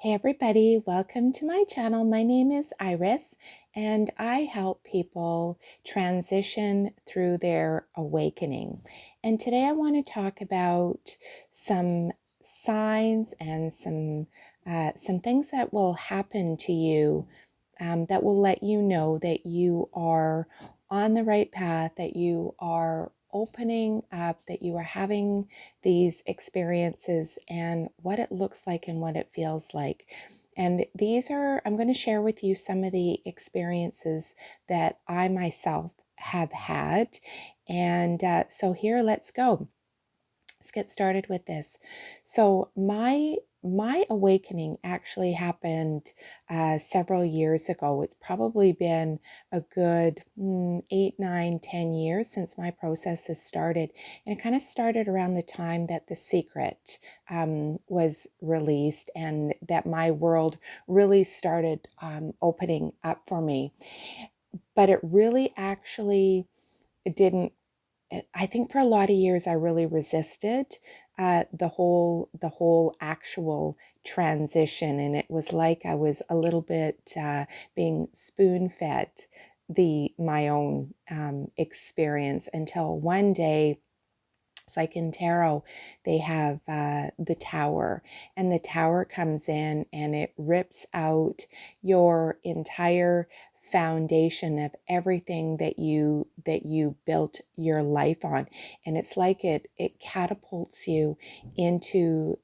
Hey everybody, welcome to my channel. My name is Iris and I help people transition through their awakening. And today I want to talk about some signs and some things that will happen to you that will let you know that you are on the right path, that you are opening up, that you are having these experiences and what it looks like and what it feels like. And I'm going to share with you some of the experiences that I myself have had. And so here, let's go. Let's get started with this. So my awakening actually happened several years ago. It's probably been a good 8, 9, 10 years since my process has started. And it kind of started around the time that The Secret was released and that my world really started opening up for me. But it really actually it didn't I think for a lot of years I really resisted the whole actual transition, and it was like I was a little bit being spoon fed my own experience until one day. It's like in tarot, they have the tower, and the tower comes in and it rips out your entire foundation of everything that you built your life on, and it's like it catapults you into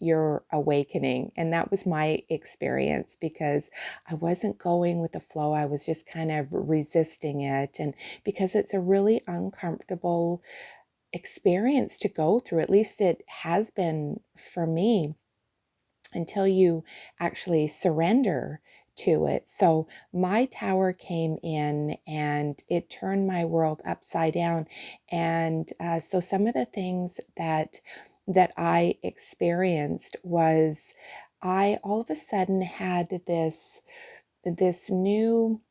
your awakening. And that was my experience because I wasn't going with the flow. I was just kind of resisting it, and because it's a really uncomfortable experience to go through. At least it has been for me until you actually surrender to it. So my tower came in and it turned my world upside down. And so some of the things that I experienced was I all of a sudden had this new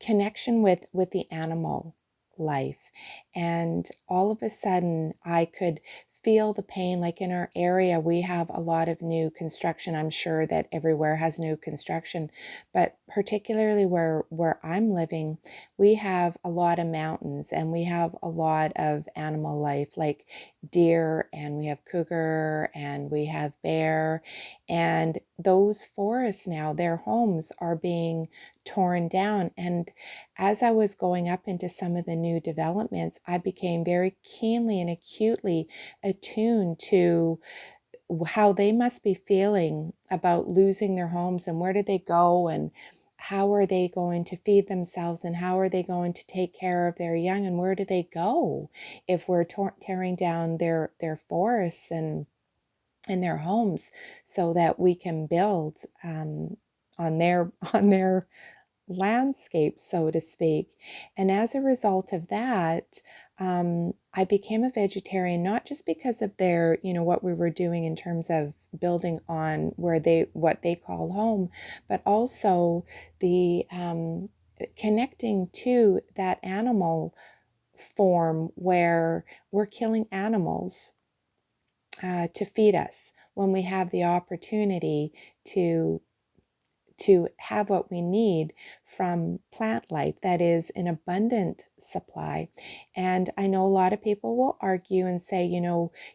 connection with the animal life, and all of a sudden I could feel the pain. Like in our area we have a lot of new construction. I'm sure that everywhere has new construction, but particularly where I'm living, we have a lot of mountains and we have a lot of animal life like deer, and we have cougar, and we have bear. And those forests now, their homes are being torn down. And as I was going up into some of the new developments, I became very keenly and acutely attuned to how they must be feeling about losing their homes, and where do they go, and how are they going to feed themselves, and how are they going to take care of their young, and where do they go if we're tearing down their forests and their homes so that we can build on their on their landscape, so to speak. And as a result of that, I became a vegetarian, not just because of what we were doing in terms of building on what they call home, but also the connecting to that animal form where we're killing animals to feed us when we have the opportunity to have what we need from plant life that is in abundant supply. And I know a lot of people will argue and say,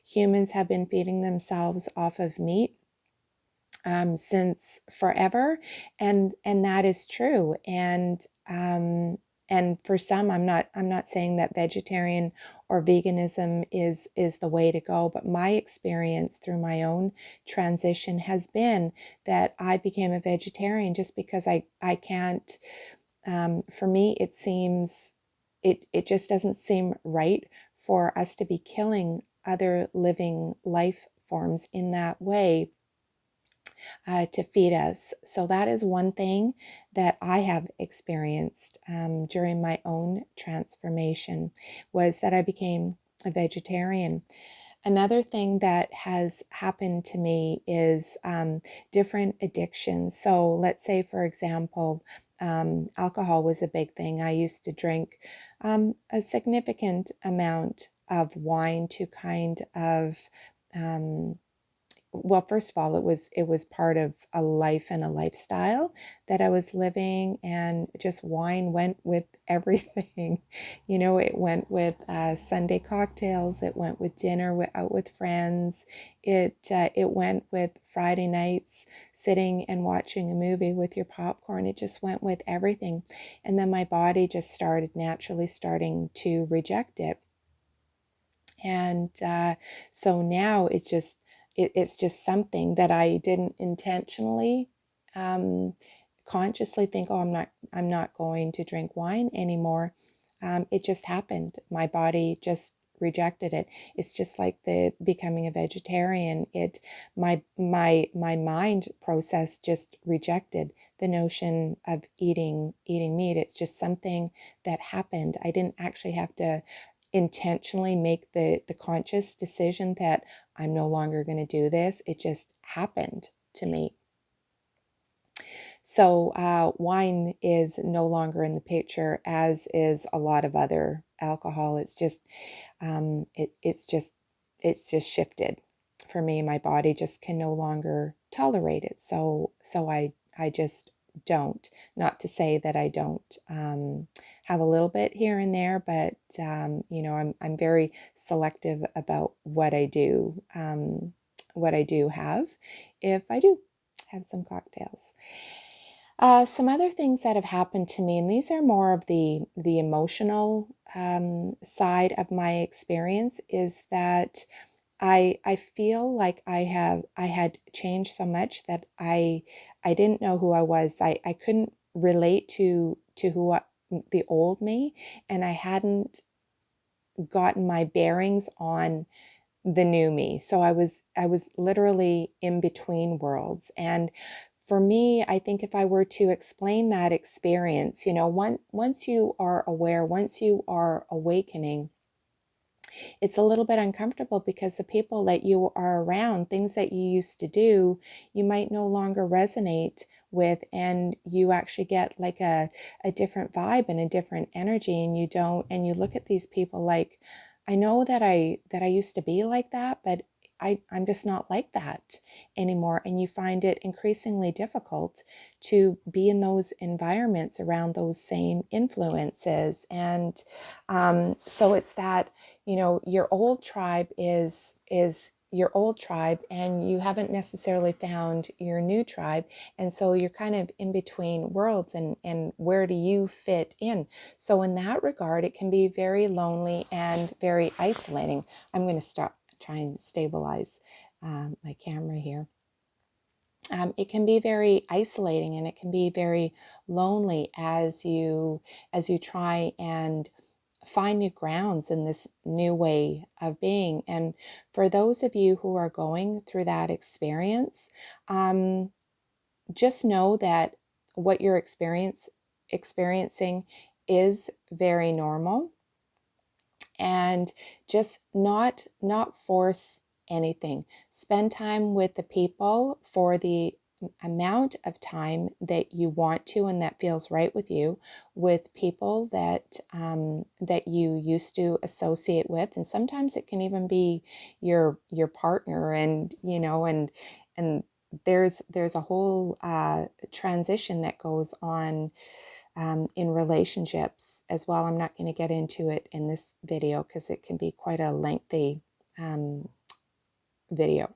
humans have been feeding themselves off of meat since forever, and that is true. And for some, I'm not saying that vegetarian or veganism is the way to go, but my experience through my own transition has been that I became a vegetarian just because I can't. For me, it just doesn't seem right for us to be killing other living life forms in that way to feed us. So that is one thing that I have experienced during my own transformation, was that I became a vegetarian. Another thing that has happened to me is different addictions. So let's say, for example, alcohol was a big thing. I used to drink a significant amount of wine to kind of well, first of all, it was part of a life and a lifestyle that I was living, and just wine went with everything. It went with Sunday cocktails. It went with dinner out with friends. It went with Friday nights sitting and watching a movie with your popcorn. It just went with everything, and then my body just started naturally starting to reject it. And so now it's just something that I didn't intentionally um, consciously think, oh, I'm not going to drink wine anymore. It just happened. My body just rejected it. It's just like the becoming a vegetarian. My mind process just rejected the notion of eating meat. It's just something that happened. I didn't actually have to intentionally make the conscious decision that I'm no longer going to do this. It just happened to me. So wine is no longer in the picture, as is a lot of other alcohol. It's just it's just shifted for me. My body just can no longer tolerate it. So I just don't. Not to say that I don't have a little bit here and there, but I'm very selective about what I do. What I do have, if I do have some cocktails. Some other things that have happened to me, and these are more of the emotional side of my experience, is that I feel like I had changed so much that I didn't know who I was. I couldn't relate to the old me, and I hadn't gotten my bearings on the new me. So I was literally in between worlds. And for me, I think if I were to explain that experience, once you are aware, once you are awakening, it's a little bit uncomfortable because the people that you are around, things that you used to do, you might no longer resonate with, and you actually get like a different vibe and a different energy, and you look at these people like, I know that I used to be like that, but I'm just not like that anymore. And you find it increasingly difficult to be in those environments around those same influences. And so it's that, your old tribe is your old tribe, and you haven't necessarily found your new tribe, and so you're kind of in between worlds, and where do you fit in? So in that regard, it can be very lonely and very isolating. I'm going to start try and stabilize my camera here. It can be very isolating, and it can be very lonely as you try and find new grounds in this new way of being. And for those of you who are going through that experience, just know that what you're experiencing is very normal, and just not force anything. Spend time with the people for the amount of time that you want to and that feels right with you, with people that that you used to associate with. And sometimes it can even be your partner, and and there's a whole transition that goes on in relationships as well. I'm not going to get into it in this video because it can be quite a lengthy video.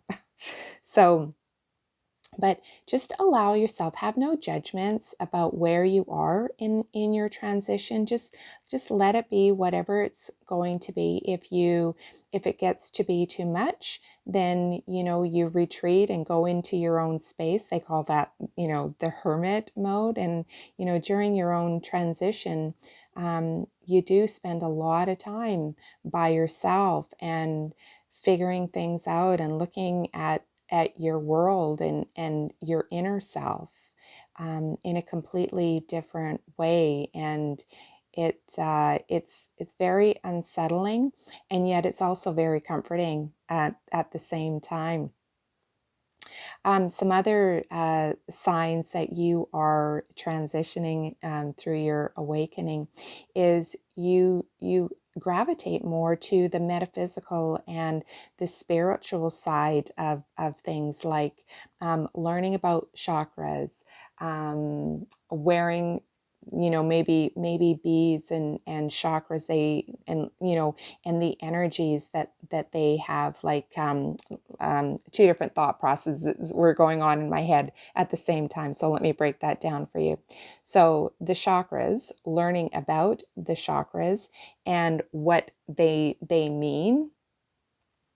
So, but just allow yourself, have no judgments about where you are in your transition. Just let it be whatever it's going to be. If it gets to be too much, then you retreat and go into your own space. They call that the hermit mode. And during your own transition, you do spend a lot of time by yourself and figuring things out and looking at your world and your inner self in a completely different way. And it's very unsettling, and yet it's also very comforting at the same time. Some other signs that you are transitioning through your awakening is you gravitate more to the metaphysical and the spiritual side of things, like learning about chakras, wearing, maybe beads and chakras, and the energies that they have, like two different thought processes were going on in my head at the same time. So let me break that down for you. So the chakras, learning about the chakras and what they mean,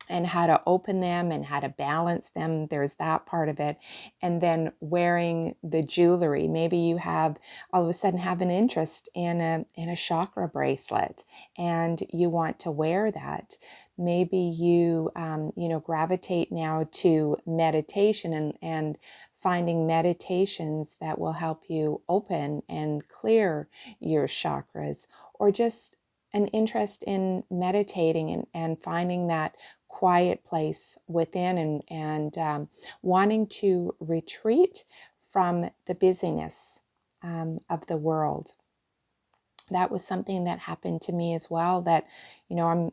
and how to open them and how to balance them. There's that part of it. And then wearing the jewelry. Maybe you have all of a sudden have an interest in a chakra bracelet and you want to wear that. Maybe you gravitate now to meditation and finding meditations that will help you open and clear your chakras, or just an interest in meditating and finding that quiet place within, and wanting to retreat from the busyness of the world. That was something that happened to me as well, that I'm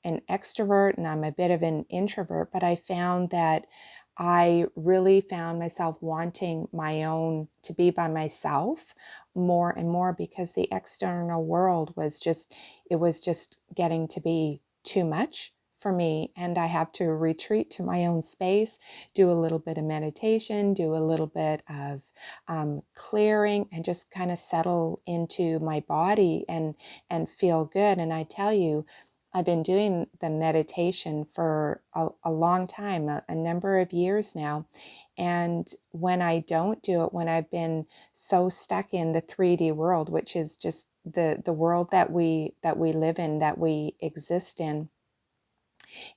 an extrovert and I'm a bit of an introvert, but I found that I really found myself wanting to be by myself more and more, because the external world was just getting to be too much for me. And I have to retreat to my own space, do a little bit of meditation, do a little bit of clearing, and just kind of settle into my body and feel good. And I tell you, I've been doing the meditation for a long time, a number of years now. And when I don't do it, when I've been so stuck in the 3D world, which is just the world that we live in, that we exist in,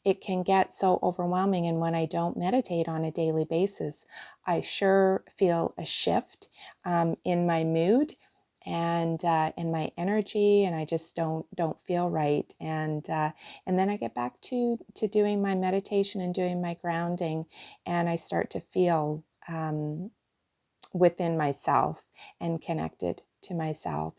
it can get so overwhelming. And when I don't meditate on a daily basis, I sure feel a shift in my mood and in my energy, and I just don't feel right. And then I get back to doing my meditation and doing my grounding, and I start to feel within myself and connected to myself.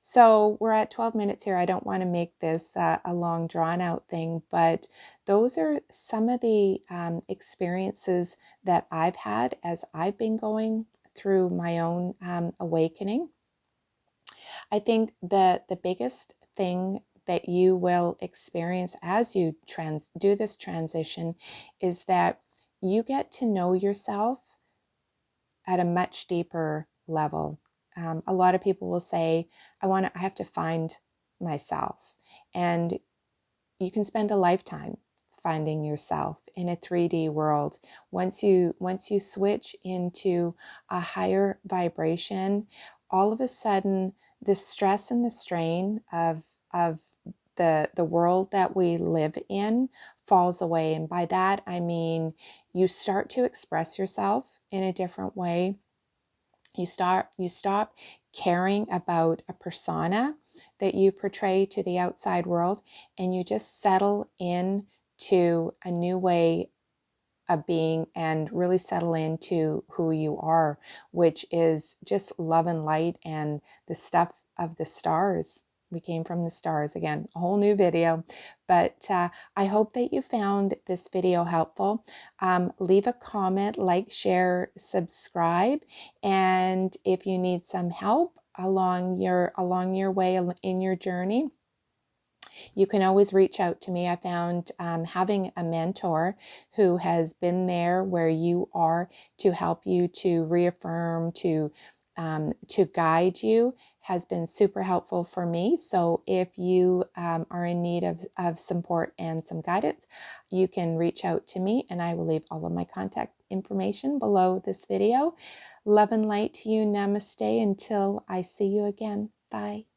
So we're at 12 minutes here. I don't want to make this a long drawn out thing, but those are some of the experiences that I've had as I've been going through my own awakening. I think the biggest thing that you will experience as you do this transition is that you get to know yourself at a much deeper level. A lot of people will say, I have to find myself. And you can spend a lifetime finding yourself in a 3D world. Once you switch into a higher vibration, all of a sudden the stress and the strain of the world that we live in falls away. And by that I mean you start to express yourself in a different way. You stop caring about a persona that you portray to the outside world, and you just settle in to a new way of being and really settle into who you are, which is just love and light and the stuff of the stars. We came from the stars again, a whole new video. But I hope that you found this video helpful. Leave a comment, like, share, subscribe. And if you need some help along your way in your journey, you can always reach out to me. I found having a mentor who has been there where you are to help you, to reaffirm, to guide you, has been super helpful for me. So if you are in need of support and some guidance, you can reach out to me, and I will leave all of my contact information below this video. Love and light to you. Namaste. Until I see you again. Bye.